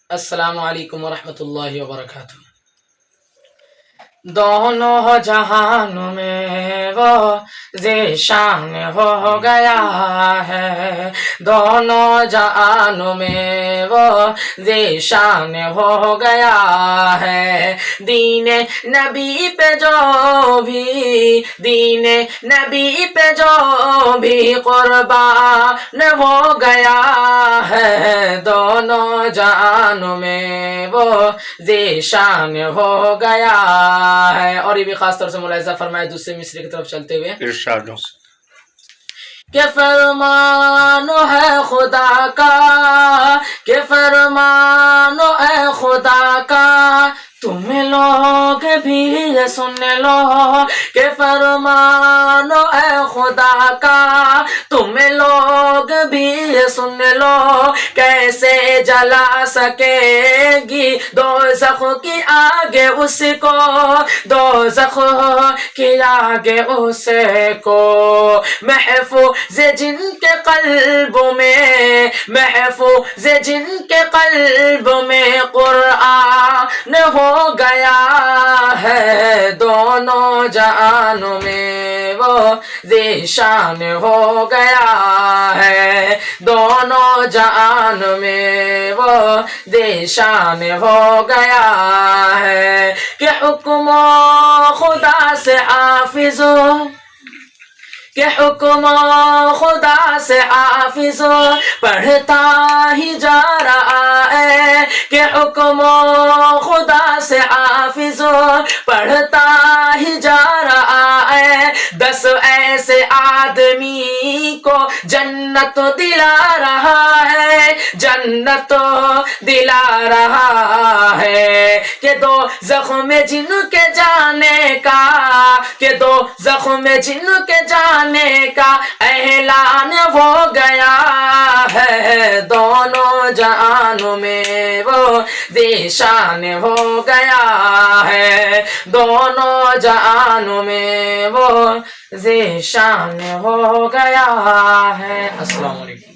السلام علیکم ورحمۃ اللہ وبرکاتہ۔ دونوں جہانوں میں وہ ذیشان ہو گیا ہے، دونوں جہانوں میں وہ ذیشان ہو گیا ہے۔ دین نبی پہ جو بھی قربان ہو گیا ہے، دونوں جہانوں میں وہ ذیشان ہو گیا ہے۔ اور یہ بھی خاص طور سے ملاحظہ فرمائے دوسرے مصرے کی طرف چلتے ہوئے، ارشاد ہو کہ فرمان ہے خدا کا، کہ فرمان ہے خدا کا، تم لوگ بھی یہ سن لو، کہ فرمان ہے خدا کا، تم لوگ بھی یہ سن لو، کیسے جلا سکے گی دوزخ کی آگے اس کو، دوزخ کی آگے اس کو، محفوظ جن کے قلب میں، محفوظ جن کے قلب میں قرآن ہو گیا ہے، دونوں جہانوں میں وہ ذیشان ہو گیا ہے، دونوں جہان میں وہ ذیشان ہو گیا ہے، کہ حکم خدا سے حافظ، کہ حکم خدا سے حافظ پڑھتا ہی جا رہا ہے، کہ حکم خدا سے حافظ پڑھتا ہی جا رہا ہے، 10 ایسے آدمی کو جنت دلا رہا ہے، جنت دلا رہا ہے، کہ دوزخ میں جن کے جانے کا، کہ دوزخ میں جن کے جانے کا اعلان ہو گیا ہے، دونوں جہانوں میں وہ ذیشان ہو گیا ہے، دونوں جہانوں میں وہ ذیشان ہو گیا ہے۔ السلام علیکم۔